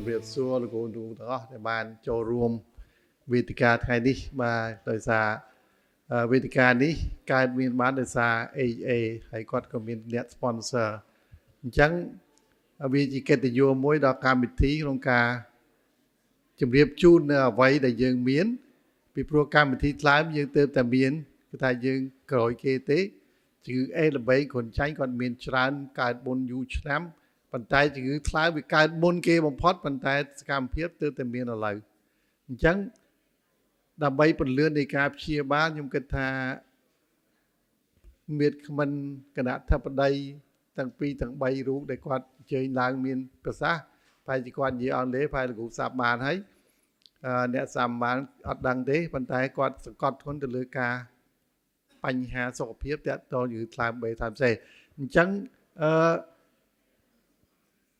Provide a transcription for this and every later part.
រៀបសួរលោកគ្រូទាំងអស់ដែលបានចូលរួមវេទិកាថ្ងៃនេះបាទដោយសារវេទិកានេះកើតមានបានដោយសារ AA ហើយគាត់ក៏មានអ្នក sponsor អញ្ចឹងវាជាកិត្តិយសមួយដល់កម្មវិធីក្នុងការជម្រាបជូននៅអ្វីដែលយើងមានពីព្រោះកម្មវិធីថ្លើមយើងទើបតែមានគឺថាយើងក្រោយគេទេគឺ A ល្បីគ្រុនចាញ់គាត់មានច្រើនកើតមុនយូរឆ្នាំប៉ុន្តែជំងឺថ្លើមវាកើតមុនគេបំផុតប៉ុន្តែសកម្មភាពទើបតែមានឥឡូវអញ្ចឹងដើម្បីពន្លឿននៃការព្យាបាលខ្ញុំគិតថាមានគ្មិនគណៈធិបតីទាំង2ទាំង3រូបដែលគាត់អញ្ជើញឡើងមានប្រសាសន៍ប្រហែលជាគាត់និយាយអង់គ្លេសប្រហែលលោកគ្រូសាប់បានហើយអ្នកសាប់បានអត់ដឹងទេប៉ុន្តែគាត់សង្កត់ធ្ងន់ទៅលើការបញ្ហាសុខភាពទាក់ទងនឹងថ្លើមបេថ្លើមសេអញ្ចឹង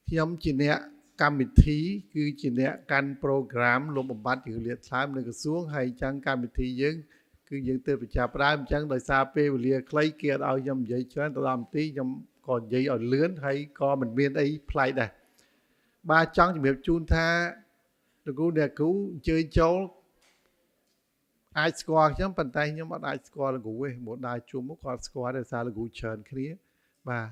ខ្ញុំជាអ្នកកម្មវិធីគឺជាអ្នកកាន់ program លំបំបត្តិជំងឺលាតថ្លើមនៅក្រសួងហើយអញ្ចឹងកម្មវិធីយើងគឺយើងទើបបញ្ចប់ដើមអញ្ចឹងដោយសារពេលវេលាខ្លីគេអត់ឲ្យខ្ញុំនិយាយច្រើនទៅ10នាទីខ្ញុំក៏និយាយឲ្យលឿនហើយក៏មិនមានអីប្លែកដែរបាទចង់ជំរាបជូនថាលោកគ្រូអ្នកគ្រូអញ្ជើញចូលអាចស្គាល់ខ្ញុំប៉ុន្តែខ្ញុំអត់អាចស្គាល់លោកគ្រូទេមកដើរជួបមកគាត់ស្គាល់ដោយសារលោកគ្រូច្រើនគ្នាបាទ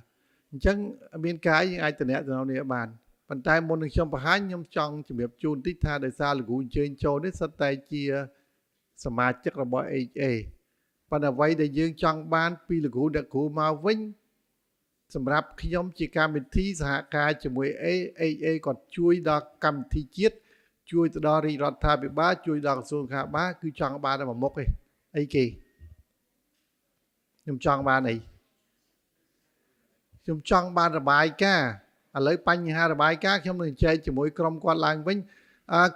អញ្ចឹងមានការយើងអាចតំណែងនេះបានប៉ុន្តែមុននឹងខ្ញុំបង្ហាញខ្ញុំចង់ជំរាបជូនតិចថាដោយសារលោកគ្រូអញ្ជើញចូលនេះសិតតែជាសមាជិករបស់ HA ប៉ុន្តែអ្វីដែលយើងចង់បានពីលោកគ្រូអ្នកគ្រូមកវិញសម្រាប់ខ្ញុំជាកម្មវិធីសហការជាមួយ HA គាត់ជួយដល់កម្មវិធីជាតិជួយទៅដល់រាជរដ្ឋាភិបាលជួយដល់ក្រសួងខាងបាលគឺចង់បានតែមួយមុខឯងអីគេខ្ញុំចង់បានអីខ្ញុំចង់បានរបាយការណ៍ឥឡូវបញ្ហារបាយការណ៍ខ្ញុំនឹងចែកជាមួយក្រុមគាត់ឡើងវិញ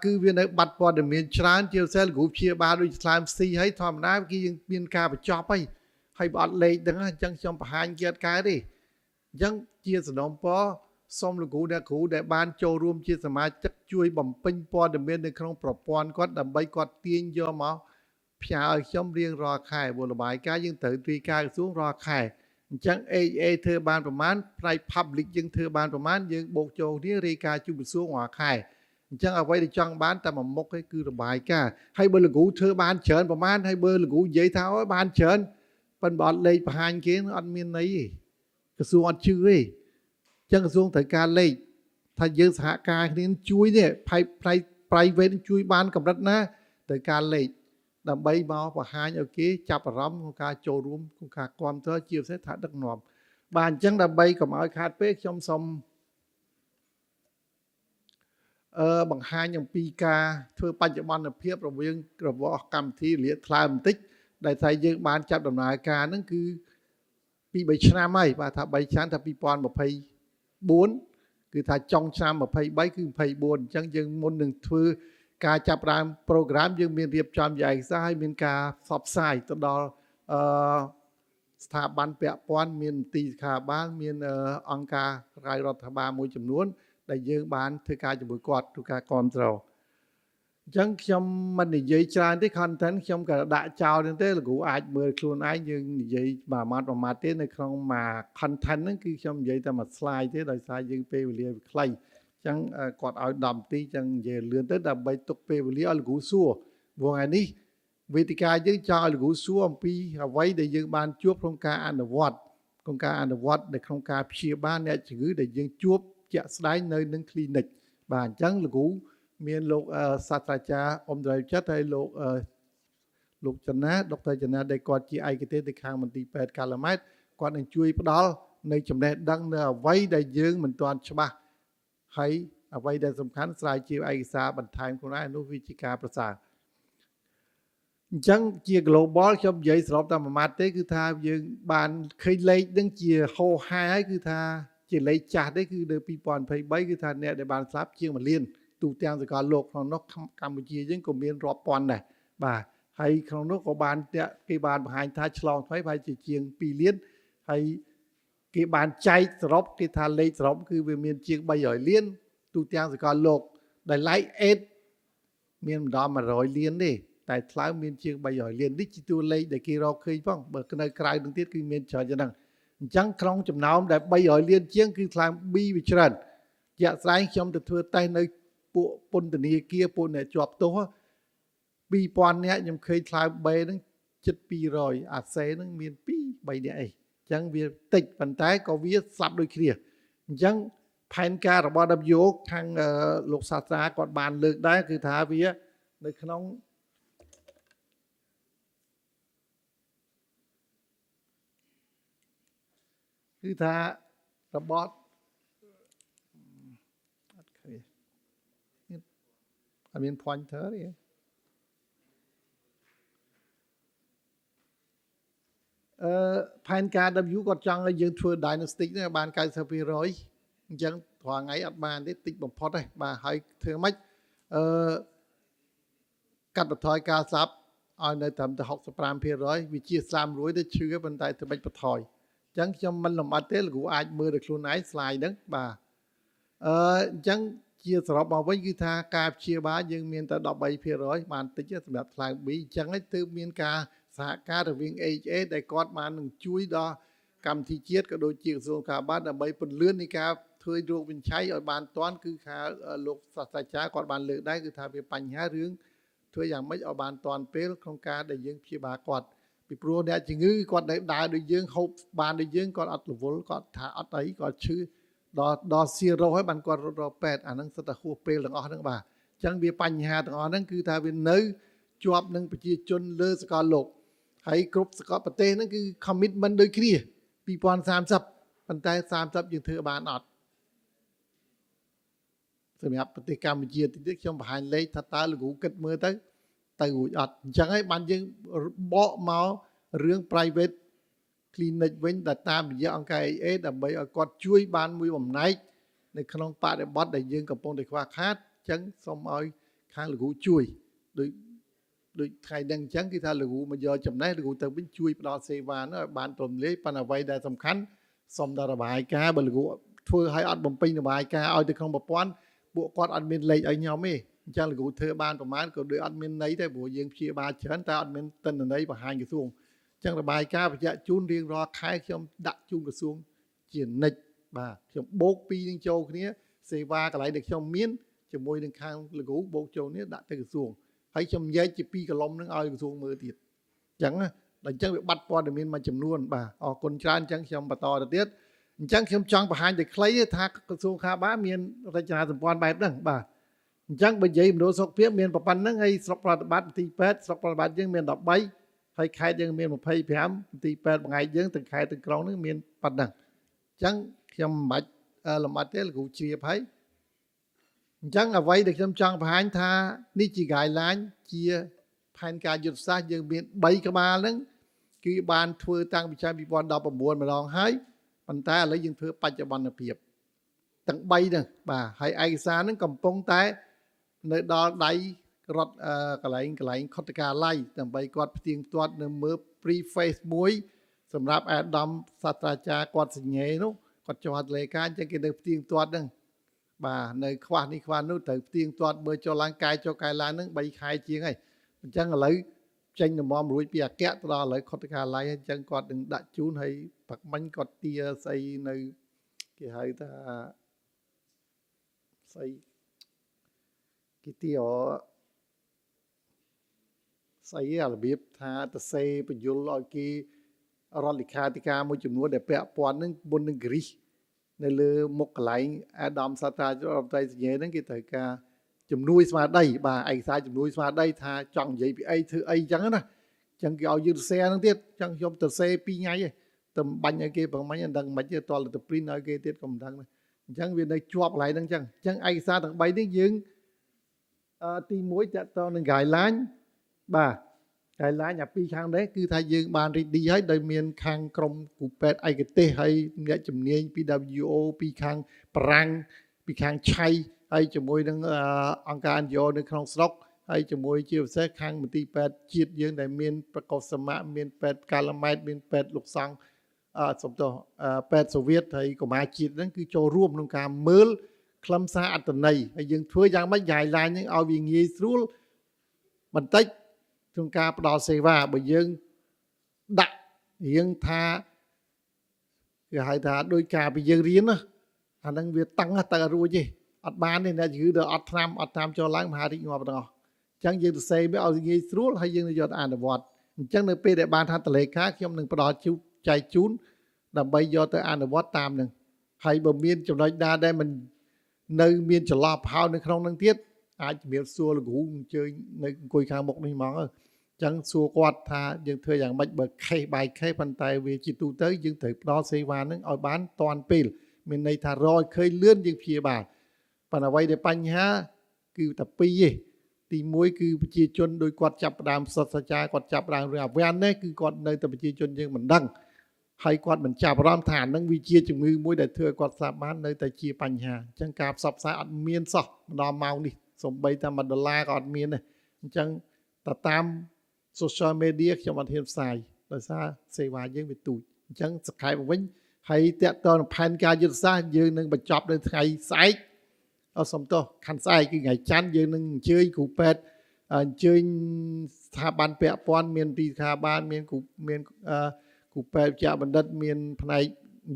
គឺវានៅបាត់ព័ត៌មានច្រើនជាពិសេសលោកគ្រូព្យាបាលដូចថ្លើមស៊ីហើយធម្មតាគេយើងមានការបញ្ចប់ហើយបើអត់លេខហ្នឹងអញ្ចឹងខ្ញុំបង្ហាញគេអត់កើតទេអញ្ចឹងជាសំណូមពរសូមលោកគ្រូអ្នកគ្រូដែលបានចូលរួមជាសមាជិកជួយបំពេញព័ត៌មាននៅក្នុងប្រព័ន្ធគាត់ដើម្បីគាត់ទាញយកមកផ្ញើឲ្យខ្ញុំរៀងរាល់ខែបុរបាយការណ៍យើងត្រូវទីការក្រសួងរាល់ខែអញ្ចឹង AA ធ្វើបានប្រមាណផ្នែក public យើងធ្វើបានប្រមាណយើងបូកចូលគ្នារាយការណ៍ជូនក្រសួងរាល់ខែអញ្ចឹងអ្វីដែលចង់បានតែមួយមុខគឺរបាយការណ៍ហើយបើលោកគ្រូធ្វើបានច្រើនប្រមាណហើយបើលោកគ្រូនិយាយថាអូបានច្រើនប៉ុន្តែអត់លេខបង្ហាញគេអត់មានន័យទេក្រសួងអត់ជឿទេអញ្ចឹងក្រសួងត្រូវការលេខថាយើងសហការគ្នាជួយនេះផ្នែក private ជួយបានកម្រិតណាត្រូវការលេខដើម្បីមកបង្ហាញឲ្យគេចាប់អារម្មណ៍ក្នុងការចូលរួមក្នុងការគ្រប់គ្រងជាពិសេសថាដឹកនាំបាទអញ្ចឹងដើម្បីកុំឲ្យខាតពេកខ្ញុំសូមបង្ហាញអំពីការធ្វើបច្ចុប្បន្នភាពរវាងរបស់កម្មវិធីលាតថ្លើមបន្តិចដែលថាយើងបានចាប់ដំណើរការហ្នឹងគឺពី3ឆ្នាំហើយបាទថា3ឆ្នាំថា2024គឺថាចុងឆ្នាំ23គឺ24អញ្ចឹងយើងមុននឹងធ្វើការចាប់ផ្ដើម program យើងមានរៀបចំជាឯកសារហើយមានការផ្សព្វផ្សាយទៅដល់ស្ថាប័នពាក់ព័ន្ធមានទីស្ថាប័នមានអង្គការរាជរដ្ឋាភិបាលមួយចំនួនដែលយើងបានធ្វើការជាមួយគាត់ធ្វើការគ្រប់គ្រងអញ្ចឹងខ្ញុំមិននិយាយច្រើនទេ content ខ្ញុំក៏ដាក់ចោលទេលោកគ្រូអាចមើលខ្លួនឯងយើងនិយាយមួយម៉ាត់ទេនៅក្នុងមួយ content ហ្នឹងគឺខ្ញុំនិយាយតែមួយ slide ទេដោយសារយើងពេលវេលាវាខ្លីអញ្ចឹងគាត់ឲ្យ10នាទីអញ្ចឹងនិយាយលឿនទៅដើម្បីទុកពេលវេលាឲ្យលោកគ្រូសួរព្រោះថ្ងៃនេះវេទិកាយើងចង់ឲ្យលោកគ្រូសួរអំពីអ្វីដែលយើងបានជួបក្នុងការអនុវត្តនៅក្នុងការព្យាបាលអ្នកជំងឺដែលយើងជួបជាក់ស្ដែងនៅនឹង clinic បាទអញ្ចឹងលោកគ្រូមានលោកសាស្ត្រាចារ្យអ៊ំត្រៃចិត្តហើយលោកចនាដុកទ័រចនាដែលគាត់ជាឯកទេសនៅខាងមន្ទីរពេទ្យកាឡាម៉ែតគាត់នឹងជួយផ្ដល់នៅចំណេះដឹងនៅអ្វីដែលយើងមិនទាន់ច្បាស់ហើយអ្វីដែលសំខាន់ស្រាវជ្រាវឯកសារបន្ថែមខ្លួនឯងនោះវាជាការប្រសើរអញ្ចឹងជា global ខ្ញុំនិយាយសរុបតែមួយម៉ាត់ទេគឺថាយើងបានឃើញលេខនឹងជាហោហែហើយគឺថាជាលេខចាស់ទេគឺនៅ2023គឺថាអ្នកដែលបានស្លាប់ជាង1លានទូទាំងសកលលោកក្នុងនោះកម្ពុជាយើងក៏មានរាប់ពាន់ដែរបាទហើយក្នុងនោះក៏បានគេបានបង្ហាញថាឆ្លងថ្មីប្រហែលជាង2លានហើយគេបានចែកសរុបគេថាលេខសរុបគឺវាមានជាង300លានទូទាំងសកលលោកដែល like 8មានមិនដល់100លានទេតែថ្លើមមានជាង300លាននេះជាតួលេខដែលគេរកឃើញផងបើនៅក្រៅនឹងទៀតគឺមានច្រើនជាងហ្នឹងអញ្ចឹងក្នុងចំណោមដែល300លានជាងគឺថ្លើម B វាច្រើនជាក់ស្ដែងខ្ញុំទៅធ្វើតេស្តនៅ ពួកពន្ធនាគារពួកអ្នកជាប់ទោស2000នាក់ខ្ញុំឃើញថ្លើម3ហ្នឹងជិត200អាសេហ្នឹងមាន2 3នាក់អីអញ្ចឹងវាតិចប៉ុន្តែក៏វាស្លាប់ដូចគ្នាអញ្ចឹងផែនការរបស់ WHO ខាងលោកសាស្ត្រាគាត់បានលើកដែរគឺថាវានៅក្នុងគឺថារបបអត់ឃើញអត់មាន pointer ទេផែនការ W គាត់ចង់ឲ្យយើងធ្វើ diagnostic នេះបាន 90% អញ្ចឹងរាល់ថ្ងៃអត់បានទេតិចបំផុតទេបាទហើយធ្វើម៉េចកាត់បន្ថយការស្លាប់ឲ្យនៅត្រឹមតែ 65% វាជាស្លាប់រួយទៅឈឺប៉ុន្តែធ្វើម៉េចបន្ថយអញ្ចឹងខ្ញុំមិនលម្អិតទេលោកគ្រូអាចមើលដល់ខ្លួនឯង slide ហ្នឹងបាទអញ្ចឹងជាសរុបមកវិញគឺថាការព្យាបាលយើងមានតែ 13% បានតិចសម្រាប់ថ្លើម B អញ្ចឹងទើបមានការសហការរវាង AHA ដែលគាត់បាននឹងជួយដល់កម្មវិធីជាតិក៏ដូចជាក្រសួងការបានដើម្បីពន្លឿននៃការធ្វើរោគវិនិច្ឆ័យឲ្យបានទាន់គឺថាលោកសាស្ត្រាចារ្យគាត់បានលើកដែរគឺថាវាបញ្ហារឿងធ្វើយ៉ាងម៉េចឲ្យបានទាន់ពេលក្នុងការដែលយើងព្យាបាលគាត់ពីព្រោះអ្នកជំងឺគាត់នៅដើរដូចយើងហូបបានដូចយើងគាត់អត់រវល់គាត់ថាអត់អីគាត់ឈឺដល់0ហើយបានគាត់រត់រកពេទ្យអាហ្នឹងសិតតែហួសពេលទាំងអស់ហ្នឹងបាទអញ្ចឹងវាបញ្ហាទាំងអស់ហ្នឹងគឺថាវានៅជាប់នឹងប្រជាជនលើសកលលោកហើយគ្រប់សកលប្រទេសហ្នឹងគឺ commitment ដូចគ្នា2030ប៉ុន្តែ30យើងធ្វើបានអត់សម្រាប់ប្រទេសកម្ពុជាទៀតខ្ញុំបង្ហាញលេខថាតើលោកគ្រូគិតមើលទៅរួចអត់អញ្ចឹងហើយបានយើងបកមករឿង private clinic វិញដែលតាមរយៈអង្គការ AA ដើម្បីឲ្យគាត់ជួយបានមួយបំណែកនៅក្នុងបរិបទដែលយើងកំពុងតែខ្វះខាតអញ្ចឹងសូមឲ្យខាងលោកគ្រូជួយដូចថ្ងៃហ្នឹងអញ្ចឹងគឺថាលោកគ្រូមកយកចំណេះលោកគ្រូទៅវិញជួយផ្ដល់សេវានោះឲ្យបានទូលំលាយប៉ុន្តែអ្វីដែលសំខាន់សូមដល់របាយការណ៍បើលោកគ្រូធ្វើឲ្យអត់បំពេញរបាយការណ៍ឲ្យទៅក្នុងប្រព័ន្ធពួកគាត់អត់មានលេខឲ្យខ្ញុំទេអញ្ចឹងលោកគ្រូធ្វើបានប្រហែលក៏ដូចអត់មានន័យទេព្រោះយើងព្យាបាលច្រើនតែអត់មានទិន្នន័យបង្ហាញក្រសួងអញ្ចឹងរបាយការណ៍បញ្ជាក់ជូនរៀងរាល់ខែខ្ញុំដាក់ជូនក្រសួងជានិច្ចបាទខ្ញុំបូកពីរនឹងចូលគ្នាសេវាកន្លែងដែលខ្ញុំមានជាមួយនឹងខាងលោកគ្រូបូកចូលនេះដាក់ទៅក្រសួងហើយខ្ញុំនិយាយជា2កលុំនឹងឲ្យក្រសួងមើលទៀតអញ្ចឹងដល់អញ្ចឹងវាបាត់ព័ត៌មានមួយចំនួនបាទអរគុណច្រើនអញ្ចឹងខ្ញុំបន្តទៅទៀតអញ្ចឹងខ្ញុំចង់បង្ហាញតែខ្លីថាក្រសួងខាបាលមានរចនាសម្ព័ន្ធបែបហ្នឹងបាទអញ្ចឹងបើនិយាយមណ្ឌលសុខភាពមានប៉ុណ្្នឹងហើយស្រុកប្រតិបត្តិទីពេទ្យស្រុកប្រតិបត្តិយើងមាន13ហើយខេត្តយើងមាន25ទីពេទ្យមួយថ្ងៃយើងទាំងខេត្តទាំងក្រុងហ្នឹងមានប៉ុណ្្នឹងអញ្ចឹងខ្ញុំមិនបាច់លម្អិតទេលោកគ្រូជ្រាបហើយអញ្ចឹងអ្វីដែលខ្ញុំចង់បង្ហាញថានេះជា guideline ជាផែនការយុទ្ធសាស្ត្រយើងមាន3ក្បាលហ្នឹងគឺបានធ្វើតាំងពីឆ្នាំ2019ម្ដងហើយប៉ុន្តែឥឡូវយើងធ្វើបច្ចុប្បន្នភាពទាំង3ហ្នឹងបាទហើយឯកសារហ្នឹងកំពុងតែនៅដល់ដៃរដ្ឋកន្លែងខុទ្ទកាល័យដើម្បីគាត់ផ្ទៀងផ្ទាត់នៅមើល preface មួយសម្រាប់អាដាមសាស្ត្រាចារ្យគាត់សញ្ញេនោះគាត់ចុះហត្ថលេខាអញ្ចឹងគេនៅផ្ទៀងផ្ទាត់ហ្នឹងបាទនៅខ្វះនេះខ្វះនោះត្រូវផ្ទៀងផ្ទាត់មើលចុះឡើងកាយចុះកាយឡើងហ្នឹង3ខែជាងហើយអញ្ចឹងឥឡូវចេញដំណំរួចពីអគ្គទៅដល់ឥឡូវខុទ្ទកាល័យអញ្ចឹងគាត់នឹងដាក់ជូនហើយព្រឹកមិញគាត់ទាស្អីនៅគេហៅថាស្អីគេទាស្អីរបៀបថាទៅសេបញ្យលឲ្យគេរដ្ឋលេខាធិការមួយចំនួនដែលពាក់ព័ន្ធនឹងមុននឹងគ្រីសនៅលើមុខកន្លែងអាដាមសាស្ត្រាចារ្យរដ្ឋសញ្ញាហ្នឹងគេត្រូវការជំនួយស្មារតីបាទឯកសារជំនួយស្មារតីថាចង់និយាយពីអីធ្វើអីអញ្ចឹងណាអញ្ចឹងគេឲ្យយើងសរសេរហ្នឹងទៀតអញ្ចឹងខ្ញុំទៅសេ2ថ្ងៃឯងទៅបាញ់ឲ្យគេប្រហែលមិនដឹងមិនទេតលទៅព្រីនឲ្យគេទៀតក៏មិនដឹងដែរអញ្ចឹងវានៅជាប់កន្លែងហ្នឹងអញ្ចឹងឯកសារទាំង3នេះយើងទី1តកតនឹង guideline បាទ guideline អាពីរខាងនេះគឺថាយើងបាន ready ហើយដោយមានខាងក្រមគ្រូពេទ្យឯកទេសហើយអ្នកជំនាញពី WHO ពីខាងបារាំងពីខាងឆៃហើយជាមួយនឹងអង្គការ NGO នៅក្នុងស្រុកហើយជាមួយជាពិសេសខាងមន្ទីរពេទ្យជាតិយើងដែលមានប្រកបសមៈមានពេទ្យកាឡាម៉ែតមានពេទ្យលោកសង្ឃសំទោសពេទ្យសូវៀតហើយកុមារជាតិហ្នឹងគឺចូលរួមក្នុងការមើលខ្លឹមសារអត្ថន័យហើយយើងធ្វើយ៉ាងម៉េច guideline ហ្នឹងឲ្យវាងាយស្រួលបន្តិចក្នុងការផ្ដល់សេវាបើយើងដាក់រៀងថាគេហៅថាដោយការពីយើងរៀនណាអាហ្នឹងវាតឹងទៅរួចទេ អត់បានទេអ្នកជំងឺទៅអត់ថ្នាំចូលឡើងមហារីកងាប់ទាំងអស់អញ្ចឹងយើងទៅសេវាឲ្យងាយស្រួលហើយយើងយកទៅអនុវត្តអញ្ចឹងនៅពេលដែលបានថាតលេខាខ្ញុំនឹងផ្ដល់ចែកជូនដើម្បីយកទៅអនុវត្តតាមនឹងហើយបើមានចំណុចណាដែលមិននៅមានចន្លោះផោនៅក្នុងនឹងទៀតអាចជំរាបសួរលោកគ្រូអញ្ជើញនៅអង្គុយខាងមុខនេះហ្មងអញ្ចឹងសួរគាត់ថាយើងធ្វើយ៉ាងម៉េចបើ case by case ប៉ុន្តែវាជាទូទៅយើងត្រូវផ្ដល់សេវានឹងឲ្យបានតាន់ពេលមានន័យថារយឃើញលឿនយើងព្យាបាលប៉ុន្តែអ្វីដែលបញ្ហាគឺតែពីរទេទី1គឺប្រជាជនដោយគាត់ចាប់ផ្ដើមសិក្សាគាត់ចាប់ផ្ដើមរឿងអាវ៉ាន់នេះគឺគាត់នៅតែប្រជាជនយើងមិនដឹងហើយគាត់មិនចាប់អារម្មណ៍ថានឹងវាជាជំងឺមួយដែលធ្វើឲ្យគាត់ស្លាប់បាននៅតែជាបញ្ហាអញ្ចឹងការផ្សព្វផ្សាយអត់មានសោះម្ដងម៉ោងនេះសំបីតែ$1ក៏អត់មានដែរអញ្ចឹងតែតាម social media ខ្ញុំអត់ហ៊ានផ្សាយដោយសារសេវាយើងវាទូចអញ្ចឹងសង្ខេបមកវិញហើយតកតទៅផែនការយុទ្ធសាស្ត្រយើងនឹងបញ្ចប់នៅថ្ងៃស្អែកសុំទោសខាន់ស្អែកគឺថ្ងៃច័ន្ទយើងនឹងអញ្ជើញគ្រូពេទ្យអញ្ជើញស្ថាប័នពាក់ព័ន្ធមានពីស្ថាប័នមានគ្រូពេទ្យវិជ្ជាបណ្ឌិតមានផ្នែក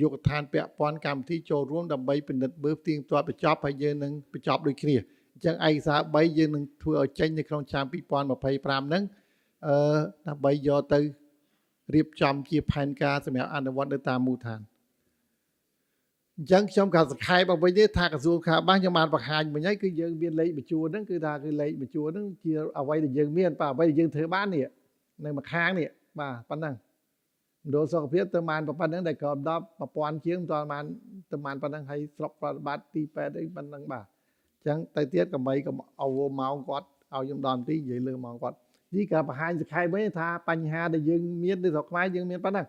យុគឋានពាក់ព័ន្ធកម្មវិធីចូលរួមដើម្បីពិនិត្យមើលផ្ទៀងផ្ទាត់បញ្ចប់ហើយយើងនឹងបញ្ចប់ដូចគ្នាអញ្ចឹងឯកសារ3យើងនឹងធ្វើឲ្យចេញនៅក្នុងឆ្នាំ2025ហ្នឹងដើម្បីយកទៅរៀបចំជាផែនការសម្រាប់អនុវត្តនៅតាមមូលដ្ឋានអញ្ចឹងខ្ញុំក៏សង្ខេបមកវិញទេថាក្រសួងខាងបានខ្ញុំបានបង្ហាញមិញហើយគឺយើងមានលេខបញ្ជួរហ្នឹងគឺថាគឺលេខបញ្ជួរហ្នឹងជាអ្វីដែលយើងមានបាទអ្វីដែលយើងធ្វើបាននេះនៅម្ខាងនេះបាទប៉ុណ្ណឹងមណ្ឌលសុខភាពទៅបានប៉ុណ្ណឹងដែលក្រោម10,000ជាងមិនទាន់បានទៅបានប៉ុណ្ណឹងហើយស្រុកប្រតិបត្តិទីពេទ្យអីប៉ុណ្ណឹងបាទអញ្ចឹងទៅទៀតកុំឲ្យម៉ោងគាត់ឲ្យខ្ញុំដល់នាទីនិយាយលើម៉ោងគាត់នេះក៏បង្ហាញសង្ខេបវិញថាបញ្ហាដែលយើងមាននៅស្រុកខ្មែរយើងមានប៉ុណ្ណឹង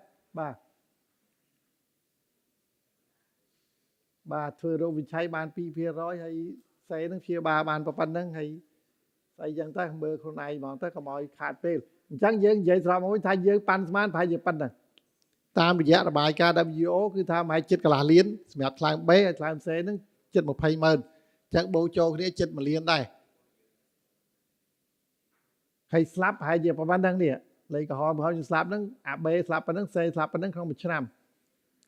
បាទធ្វើរោគវិឆ័យបាន 2% ហើយផ្សេងនឹងព្យាបាលបានប៉ុណ្ណឹងហើយស្អីចឹងទៅមើលខ្លួនឯងហ្មងទៅកុំឲ្យខាតពេលអញ្ចឹងយើងនិយាយស្រាប់មកវិញថាយើងប៉ាន់ស្មានប្រហែលជាប៉ុណ្ណឹងតាមរយៈរបាយការណ៍ WHO គឺថាប្រហែលជិតកន្លះលានសម្រាប់ថ្លើម B ហើយថ្លើម C ហ្នឹងជិត20,000អញ្ចឹងបូកចូលគ្នាជិត1លានដែរហើយស្លាប់ប្រហែលជាប៉ុណ្ណឹងនេះលេខកំហល់យើងស្លាប់ហ្នឹងអា B ស្លាប់ប៉ុណ្ណឹង C ស្លាប់ប៉ុណ្ណឹងក្នុងមួយឆ្នាំ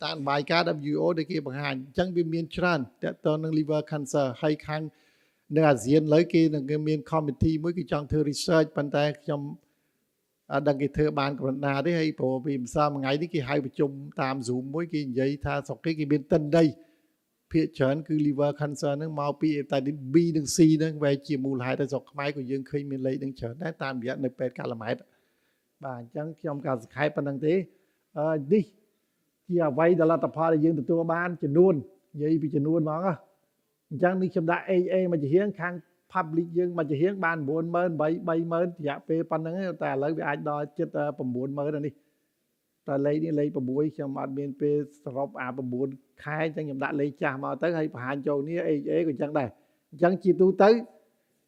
តាមរបាយការណ៍ WHO ដែលគេបង្ហាញអញ្ចឹងវាមានច្រើនទាក់ទងនឹង liver cancer ហើយខាងនៅអាស៊ានលើគេនឹងមាន committee មួយគេចង់ធ្វើ research ប៉ុន្តែខ្ញុំអត់ដឹងគេធ្វើបានកម្រិតណាទេហើយព្រោះពីម្សិលមួយថ្ងៃនេះគេហៅប្រជុំតាម Zoom មួយគេនិយាយថាស្រុកគេមានតិនដីភាគច្រើនគឺ liver cancer ហ្នឹងមកពី hepatitis B និង C ហ្នឹងវាជាមូលហេតុហើយស្រុកខ្មែរក៏យើងឃើញមានលេខហ្នឹងច្រើនដែរតាមរយៈនៅពេទ្យកាឡាម៉ែតបាទអញ្ចឹងខ្ញុំក៏សង្ខេបប៉ុណ្្នឹងទេនេះជាអ្វីដែលលទ្ធផលដែលយើងទទួលបានចំនួននិយាយពីចំនួនហ្មងអញ្ចឹងនេះខ្ញុំដាក់ AA មកជាហៀងខាង public យើងមកជាហៀងបាន 90,000 330,000រយៈពេលប៉ុណ្្នឹងតែឥឡូវវាអាចដល់ជិត 90,000 នេះតែលេខនេះលេខ6ខ្ញុំអត់មានពេលសរុបអា9ខែអញ្ចឹងខ្ញុំដាក់លេខចាស់មកទៅហើយបង្ហាញចូលនេះ AA ក៏អញ្ចឹងដែរអញ្ចឹងជាទូទៅ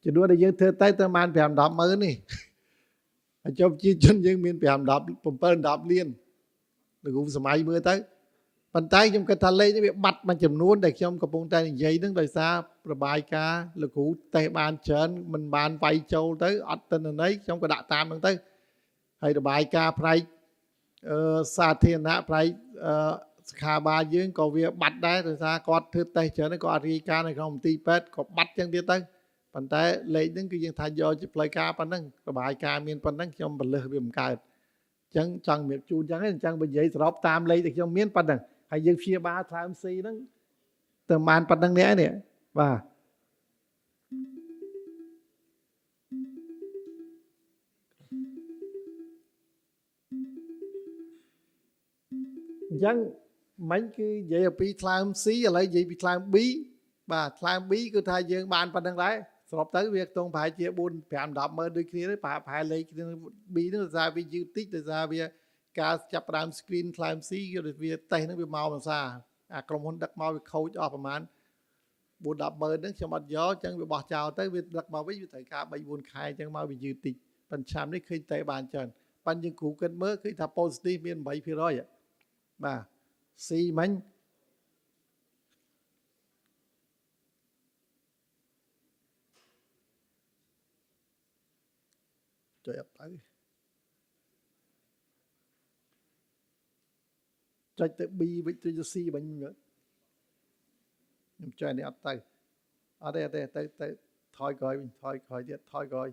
ចំនួនដែលយើងធ្វើទៅបាន 5-10,000 នេះហើយចុះប្រជាជនយើងមាន 5-10 លានលោកគ្រូសម័យមើលទៅប៉ុន្តែខ្ញុំគិតថាលេខនេះវាបាត់មួយចំនួនដែលខ្ញុំកំពុងតែនិយាយហ្នឹងដោយសាររបាយការណ៍លោកគ្រូតេស្តបានច្រើនមិនបានវាយចូលទៅអត់ទិន្នន័យខ្ញុំក៏ដាក់តាមហ្នឹងទៅហើយរបាយការណ៍ផ្នែកសាធារណៈផ្នែកសុខាភិបាលយើងក៏វាបាត់ដែរដោយសារគាត់ធ្វើតេស្តច្រើនក៏អត់រាយការណ៍នៅក្នុងមន្ទីរពេទ្យក៏បាត់ចឹងទៀតទៅប៉ុន្តែលេខហ្នឹងគឺយើងថាយកជាផ្លូវការប៉ុណ្ណឹងរបាយការណ៍មានប៉ុណ្ណឹងខ្ញុំបលឹះវាមិនកើតអញ្ចឹងចង់មានជូនអញ្ចឹងបើនិយាយសរុបតាមលេខដែលខ្ញុំមានប៉ុណ្ណឹងហើយយើងព្យាបាលថ្លើម C ហ្នឹងទៅបានប៉ុណ្ណឹងនេះបាទអញ្ចឹងមិញគឺនិយាយពីថ្លើម C ឥឡូវនិយាយពីថ្លើម B បាទថ្លើម B គឺថាយើងបានប៉ុណ្ណឹងដែរសរុបទៅវាខ្ទង់ប្រហែលជា 4-5-10,000 ដូចគ្នាទេប្រហែលលេខគ្នា B ហ្នឹងដោយសារវាយឺតតិចដោយសារវាការចាប់ផ្ដើម screen ថ្លើម C វាតេស្តហ្នឹងវាមកភាសាអាក្រុមហ៊ុនដឹកមកវាខូចអស់ប្រហែល 4-10,000 ហ្នឹងខ្ញុំអត់យកអញ្ចឹងវាបោះចោលទៅវាដឹកមកវិញវាត្រូវការ 3-4 ខែអញ្ចឹងមកវាយឺតតិចប៉ុន្តែឆ្នាំនេះឃើញតែបានច្រើនប៉ុន្តែយើងគ្រូគិតមើលឃើញថា positive មាន 8% បាទ C មិញចុចអត់ទៅចុចទៅ B វិញទៅ C វិញខ្ញុំចុចនេះអត់ទៅ ở đây tới thôi coiទៀតthôi coi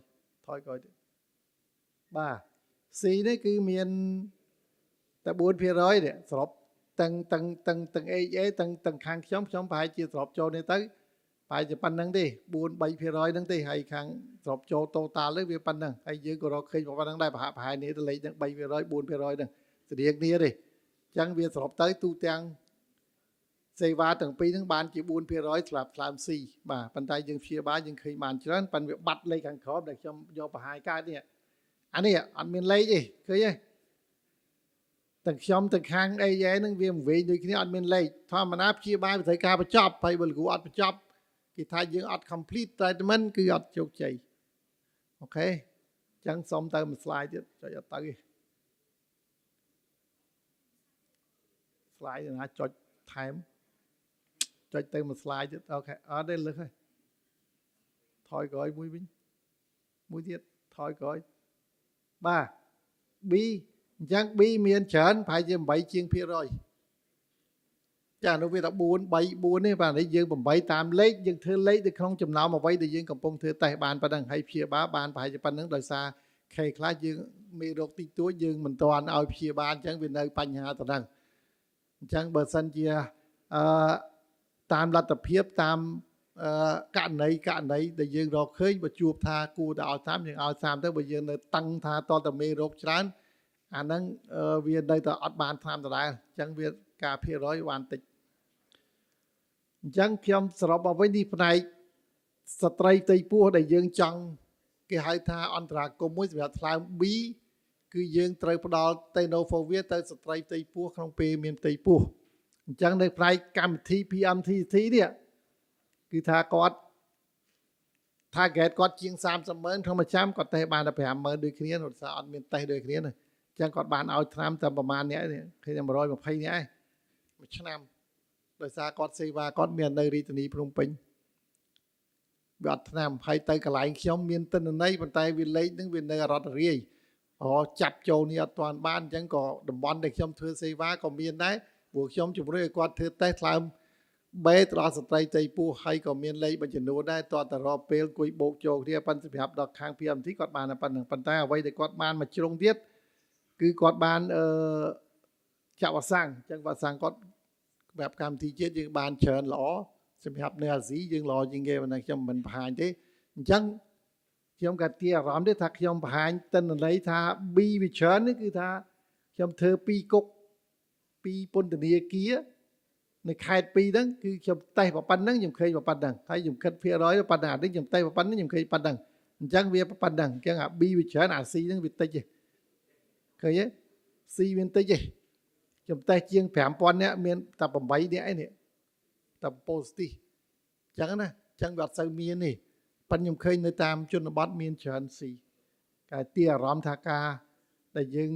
ទៀតបាទC នេះគឺមានតែ 4% នេះសរុបទាំង AHA ទាំងខាងខ្ញុំប្រហែលជាសរុបចូលនេះទៅប្រហែលជាប៉ុណ្្នឹងទេ 4-3% ហ្នឹងទេហើយខាងសរុបចូល total ទៅវាប៉ុណ្្នឹងហើយយើងក៏រកឃើញប៉ុណ្្នឹងដែរប្រហែលនេះទៅលេខហ្នឹង 3% 4% ហ្នឹងស្រៀងគ្នាទេអញ្ចឹងវាសរុបទៅទូទាំងសេវាទាំងពីរហ្នឹងបានជា 4% ស្លាប់ថ្លើម C បាទប៉ុន្តែយើងព្យាបាលយើងឃើញបានច្រើនប៉ុន្តែវាបាត់លេខខាងក្រោមដែលខ្ញុំយកបង្ហាញកើតនេះអានេះអត់មានលេខទេឃើញទេទាំងខ្ញុំទាំងខាង AJ ហ្នឹងវាមិនវែងដូចគ្នាអត់មានលេខធម្មតាព្យាបាលវិធីការបញ្ចប់ហើយបើគ្រូអត់បញ្ចប់គេថាយើងអត់ complete treatment គឺអត់ជោគជ័យអូខេអញ្ចឹងសុំទៅមួយ slide ទៀតចុចអត់ទៅទេ slide ណាចុចថែមចុចទៅមួយ slide ទៀតអូខេអត់ទេលឹះហើយថយក្រោយមួយវិញមួយទៀតថយក្រោយបាទ B អញ្ចឹង B មានច្រើនប្រហែលជា8ជាងភាគរយចានោះវាថា4 3 4នេះបាទនេះយើង8តាមលេខយើងធ្វើលេខនៅក្នុងចំណោមអ្វីដែលយើងកំពុងធ្វើតេស្តបានប៉ុណ្ណឹងហើយព្យាបាលបានប្រហែលជាប៉ុណ្ណឹងដោយសារ K ខ្លះយើងមេរោគតិចតួចយើងមិនទាន់ឲ្យព្យាបាលអញ្ចឹងវានៅបញ្ហាទៅហ្នឹងអញ្ចឹងបើសិនជាតាមលទ្ធភាពតាមករណីដែលយើងរកឃើញបើជួបថាគួរតែឲ្យតាមយើងឲ្យតាមទៅបើយើងនៅតឹងថាតតមេរោគច្រើនអាហ្នឹងវានៅតែអត់បានតាមដដែលអញ្ចឹងវាការភាគរយបានតិចអញ្ចឹងខ្ញុំសរុបមកវិញនេះផ្នែកស្ត្រីផ្ទៃពោះដែលយើងចង់គេហៅថាអន្តរាគមន៍មួយសម្រាប់ថ្លើម B គឺយើងត្រូវផ្ដល់ tenofovir ទៅស្ត្រីផ្ទៃពោះក្នុងពេលមានផ្ទៃពោះអញ្ចឹងនៅផ្នែកកម្មវិធី PMTT នេះគឺថាគាត់ target គាត់ជាង 30,000 ក្នុងមួយឆ្នាំគាត់តេស្តបានតែ 50,000 ដូចគ្នាដោយសារអត់មានតេស្តដូចគ្នាទេអញ្ចឹងគាត់បានឲ្យថ្នាំតែប្រហែលអ្នកនេះឃើញតែ120អ្នកឯងមួយឆ្នាំដោយសារគាត់សេវាគាត់មាននៅរាជធានីភ្នំពេញវាអត់ថ្នាំហើយទៅកន្លែងខ្ញុំមានទិន្នន័យប៉ុន្តែវាលេខហ្នឹងវានៅរដ្ឋរាយចាប់ចូលនេះអត់ទាន់បានអញ្ចឹងក៏តំបន់ដែលខ្ញុំធ្វើសេវាក៏មានដែរព្រោះខ្ញុំជំរុញឲ្យគាត់ធ្វើតេស្តថ្លើមបេទៅដល់ស្ត្រីផ្ទៃពោះហើយក៏មានលេខបញ្ចំនួនដែរតើតរកពេលអង្គុយបោកចូលគ្នាប៉ុន្តែសម្រាប់ដល់ខាង PMT គាត់បានតែប៉ុណ្្នឹងប៉ុន្តែអ្វីដែលគាត់បានមួយជ្រុងទៀតគឺគាត់បានចាក់វ៉ាក់សាំងអញ្ចឹងវ៉ាក់សាំងគាត់សម្រាប់កម្មវិធីជាតិយើងបានច្រើនល្អសម្រាប់នៅអាស៊ីយើងល្អជាងគេប៉ុន្តែខ្ញុំមិនបង្ហាញទេអញ្ចឹងខ្ញុំក៏ទាអារម្មណ៍ទេថាខ្ញុំបង្ហាញទិន្នន័យថា B វាច្រើននេះគឺថាខ្ញុំធ្វើ2គុក2ពន្ធនាគារនៅខេត្ត2ហ្នឹងគឺខ្ញុំតេស្តប៉ុណ្ណឹងខ្ញុំឃើញប៉ុណ្ណឹងហើយខ្ញុំគិតភាគរយប៉ុណ្ណឹងអានេះខ្ញុំតេស្តប៉ុណ្ណឹងខ្ញុំឃើញប៉ុណ្ណឹងអញ្ចឹងវាប៉ុណ្ណឹងអញ្ចឹងអា B វាច្រើនអា C ហ្នឹងវាតិចទេឃើញទេ C វាតិចទេខ្ញុំតេស្តជាង 5,000 នាក់មានតែ8នាក់ឯនេះតែ positive អញ្ចឹងណាអញ្ចឹងវាអត់សូវមានទេប៉ុន្តែខ្ញុំឃើញនៅតាមជនបទមានច្រើន C តែទីអារម្មណ៍ថាការដែលយើង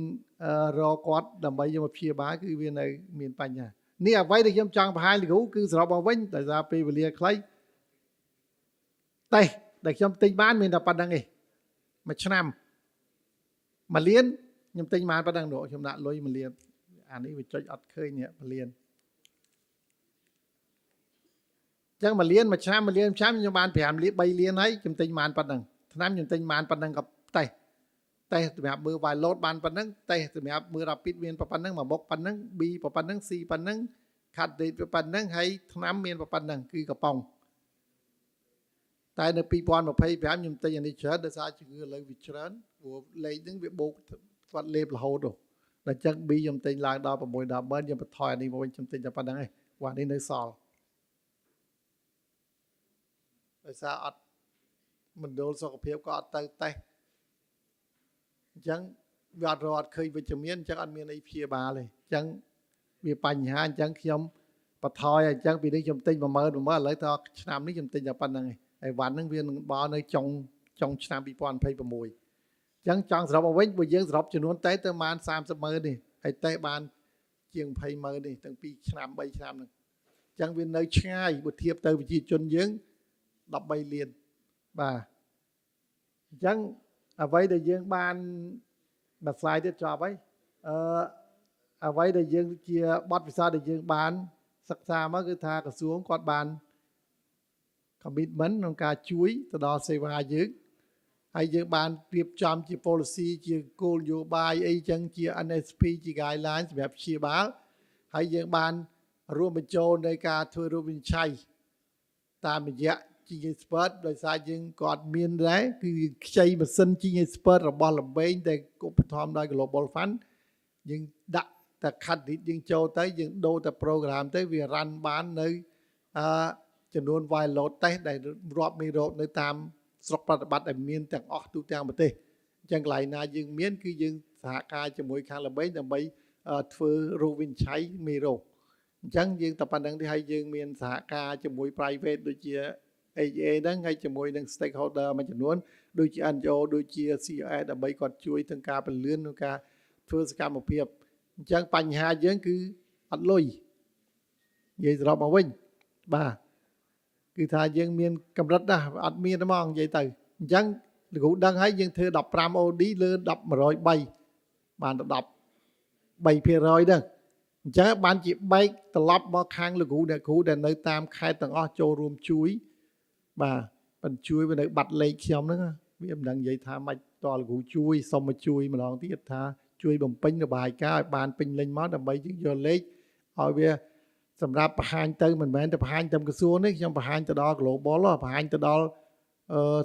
រកគាត់ដើម្បីយកមកព្យាបាលគឺវានៅមានបញ្ហានេះអ្វីដែលខ្ញុំចង់បង្ហាញលោកគ្រូគឺសរុបមកវិញដោយសារពេលវេលាខ្លីតេស្តដែលខ្ញុំទិញបានមានតែប៉ុណ្្នឹងឯងមួយឆ្នាំ1លានខ្ញុំទិញបានប៉ុណ្្នឹងនោះខ្ញុំដាក់លុយ1លានអានេះវាចុចអត់ឃើញនេះ1លានអញ្ចឹង1លានមួយឆ្នាំ1លានខ្ញុំបាន5លាន3លានហើយខ្ញុំទិញបានប៉ុណ្្នឹងឆ្នាំខ្ញុំទិញបានប៉ុណ្្នឹងក៏តេស្តសម្រាប់មើល viral បានប៉ុណ្្នឹងតេស្តសម្រាប់មើល rapid មានប៉ុណ្្នឹងមួយមុខប៉ុណ្្នឹង B ប៉ុណ្្នឹង C ប៉ុណ្្នឹង candidate ប៉ុណ្្នឹងហើយឆ្នាំមានប៉ុណ្្នឹងគឺកំប៉ុងតែនៅ2025ខ្ញុំទិញអានេះច្រើនដោយសារជំងឺឥឡូវវាច្រើនព្រោះលេខហ្នឹងវាបូកគាត់លេបរហូតដល់អញ្ចឹង B ខ្ញុំទិញឡើងដល់6 10ម៉ឺនខ្ញុំបន្ថយអានេះមកវិញខ្ញុំទិញតែប៉ុណ្្នឹងឯងព្រោះអានេះនៅសល់ដោយសារអត់មណ្ឌលសុខភាពក៏អត់ទៅតេស្តអញ្ចឹងវាអត់រត់ឃើញវិជ្ជមានអញ្ចឹងអត់មានអីព្យាបាលទេអញ្ចឹងវាបញ្ហាអញ្ចឹងខ្ញុំបន្ថយអញ្ចឹងពីនេះខ្ញុំទិញ10000ឥឡូវទៅឆ្នាំនេះខ្ញុំទិញតែប៉ុណ្្នឹងឯងហើយវ៉ាន់ហ្នឹងវានឹងបោនៅចុងឆ្នាំ2026អញ្ចឹងចង់សរុបមកវិញបើយើងសរុបចំនួនតែប្រហែល30ម៉ឺននេះហើយតែបានជាង20ម៉ឺននេះទាំង2ឆ្នាំ3ឆ្នាំហ្នឹងអញ្ចឹងវានៅឆ្ងាយបើធៀបទៅប្រជាជនយើង13លានបាទអញ្ចឹងអ្វីដែលយើងបានមួយ slide ទៀតចប់ហើយអ្វីដែលយើងជាបទពិសោធន៍ដែលយើងបានសិក្សាមកគឺថាក្រសួងគាត់បាន commitment ក្នុងការជួយទៅដល់សេវាយើងហើយយើងបានរៀបចំជា policy ជាគោលនយោបាយអីចឹងជា NSP ជា guideline សម្រាប់ព្យាបាលហើយយើងបានរួមបញ្ចូលในការធ្វើរូបវិនិច្ឆ័យតាមរយៈ Gene Expert ដោយសារយើងក៏អត់មានដែរគឺខ្ចីម៉ាស៊ីន Gene Expert របស់ល្បែងដែលឧបត្ថម្ភដោយ Global Fund យើងដាក់តែ credit យើងចូលទៅយើងដូរតែ program ទៅវា run បាននៅចំនួន viral load test ដែលរាប់មេរោគនៅតាមស្រុកប្រតិបត្តិដែលមានទាំងអស់ទូទាំងប្រទេសអញ្ចឹងកន្លែងណាយើងមានគឺយើងសហការជាមួយខាងល្បែងដើម្បីធ្វើរោគវិនិច្ឆ័យមេរោគអញ្ចឹងយើងតែប៉ុណ្្នឹងទេហើយយើងមានសហការជាមួយ private ដូចជា AA ហ្នឹងហើយជាមួយនឹង stakeholder មួយចំនួនដូចជា NGO ដូចជា CRS ដើម្បីគាត់ជួយទាំងការពន្លឿនក្នុងការធ្វើសកម្មភាពអញ្ចឹងបញ្ហាយើងគឺអត់លុយនិយាយសរុបមកវិញបាទគឺថាយើងមានកម្រិតណាស់អត់មានហ្មងនិយាយទៅអញ្ចឹងលោកគ្រូដឹងហើយយើងធ្វើ15 OD លើ103បានទៅ13%ហ្នឹងអញ្ចឹងបានជាបែកត្រឡប់មកខាងលោកគ្រូអ្នកគ្រូដែលនៅតាមខេត្តទាំងអស់ចូលរួមជួយបាទបញ្ជួយនៅបាត់លេខខ្ញុំហ្នឹងវាមិនដឹងនិយាយថាម៉េចតលោកគ្រូជួយសុំមកជួយម្ដងទៀតថាជួយបំពេញរបាយការណ៍ឲ្យបានពេញលេញមកដើម្បីយើងយកលេខឲ្យវាសម្រាប់បង្ហាញទៅមិនមែនតែបង្ហាញទៅក្រសួងនេះខ្ញុំបង្ហាញទៅដល់ global បង្ហាញទៅដល់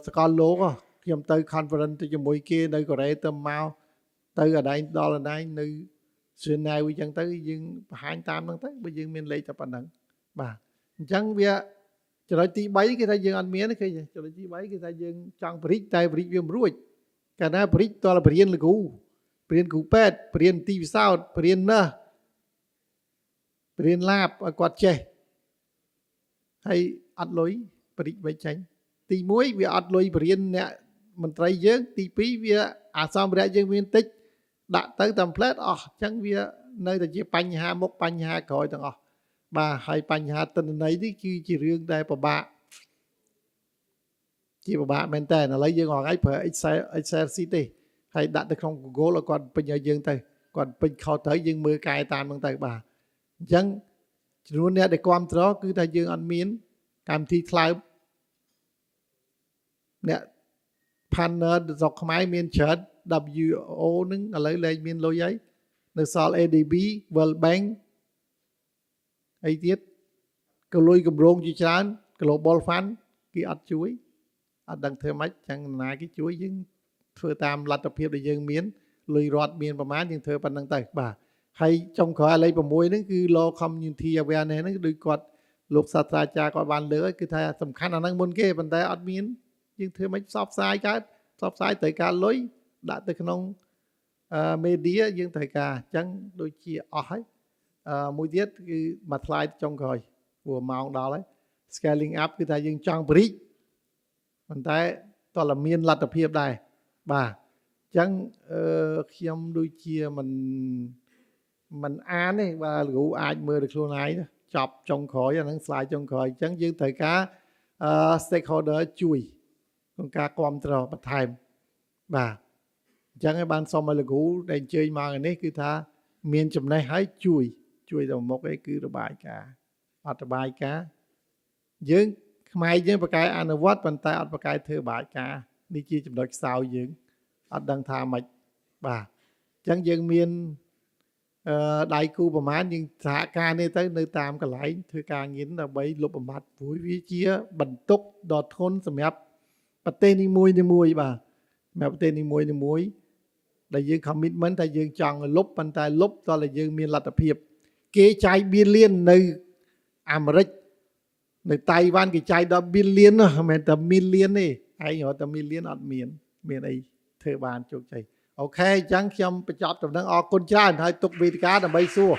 សកលលោកខ្ញុំទៅ conference ទៅជាមួយគេនៅកូរ៉េទៅមកទៅអដែងដល់អដែងនៅស្រីណែវអញ្ចឹងទៅយើងបង្ហាញតាមហ្នឹងទៅបើយើងមានលេខតែប៉ុណ្្នឹងបាទអញ្ចឹងវាចំណុចទី3គេថាយើងអត់មានគេចំណុចទី3គេថាយើងចង់បរិច្ចតែបរិច្ចវាមិនរួចកាលណាបរិច្ចតលបរៀនលោកគ្រូបរៀនគ្រូពេទ្យបរៀនទីវិសោធន៍បរៀនណាស់បរៀនឡាបឲ្យគាត់ចេះហើយអត់លុយបរិច្ចវិញចាញ់ទី1វាអត់លុយបរៀនអ្នកមន្ត្រីយើងទី2វាអាសម្ភារៈយើងមានតិចដាក់ទៅតាមផ្លែតអស់អញ្ចឹងវានៅតែជាបញ្ហាមុខបញ្ហាក្រោយទាំងអស់បាទហើយបញ្ហាទិន្នន័យនេះគឺជារឿងដែលពិបាកជាពិបាកមែនតើឥឡូវយើងអត់ឲ្យប្រើ Excel sheet ទេហើយដាក់ទៅក្នុង Google ឲ្យគាត់ពេញឲ្យយើងទៅគាត់ពេញខុសត្រូវយើងមើលកែតាមហ្នឹងទៅបាទអញ្ចឹងចំនួនអ្នកដែលគ្រប់គ្រងគឺថាយើងអត់មានកម្មវិធីថ្លើមអ្នក partner ស្រុកខ្មែរមានច្រើន WO ហ្នឹងឥឡូវលែងមានលុយហើយនៅសល់ ADB World Bank អីទៀតក៏លុយគម្រោងជាច្រើន Global Fund គេអត់ជួយអត់ដឹងធ្វើម៉េចចឹងណាគេជួយយើងធ្វើតាមលទ្ធភាពដែលយើងមានលុយរត់មានប្រមាណយើងធ្វើប៉ុណ្្នឹងទៅបាទហើយចុងក្រោយលេខ6ហ្នឹងគឺ Law Community Awareness ហ្នឹងដូចគាត់លោកសាស្ត្រាចារ្យគាត់បានលើកគឺថាសំខាន់អាហ្នឹងមុនគេប៉ុន្តែអត់មានយើងធ្វើម៉េចផ្សព្វផ្សាយកើតផ្សព្វផ្សាយត្រូវការលុយដាក់ទៅក្នុងmedia យើងត្រូវការអញ្ចឹងដូចជាអស់ហើយមួយទៀតគឺមួយថ្លៃចុងក្រោយព្រោះម៉ោងដល់ហើយ scaling up គឺថាយើងចង់បរិច្ចប៉ុន្តែតើមានលទ្ធភាពដែរបាទអញ្ចឹងខ្ញុំដូចជាមិនអានទេបាទលោកគ្រូអាចមើលទៅខ្លួនឯងចប់ចុងក្រោយអាហ្នឹង slide ចុងក្រោយអញ្ចឹងយើងត្រូវការ stakeholder ជួយក្នុងការគ្រប់គ្រងបន្ថែមបាទអញ្ចឹងឲ្យបានសូមឲ្យលោកគ្រូដែលអញ្ជើញមកនេះគឺថាមានចំណេះឲ្យជួយទៅមុខឯគឺរបាយការណ៍អត់របាយការណ៍យើងខ្មែរយើងបកកែអនុវត្តប៉ុន្តែអត់បកកែធ្វើរបាយការណ៍នេះជាចំណុចខ្សោយយើងអត់ដឹងថាម៉េចបាទអញ្ចឹងយើងមានដៃគូប្រមាណយើងសហការនេះទៅនៅតាមកន្លែងធ្វើការងារដើម្បីលុបបំបាត់ព្រោះវាជាបន្ទុកដ៏ធន់សម្រាប់ប្រទេសនីមួយបាទសម្រាប់ប្រទេសនីមួយដែលយើង commitment ថាយើងចង់លុបប៉ុន្តែលុបតើយើងមានលទ្ធភាពគេចាយ billion នៅអាមេរិកនៅតៃវ៉ាន់គេចាយដល់ billion ណាមិនមែនតែ million ទេឯងរត់តែ million អត់មានអីធ្វើបានជោគជ័យអូខេអញ្ចឹងខ្ញុំបញ្ចប់ដំណឹងអរគុណច្រើនហើយទុកវេទិកាដើម្បីសួរ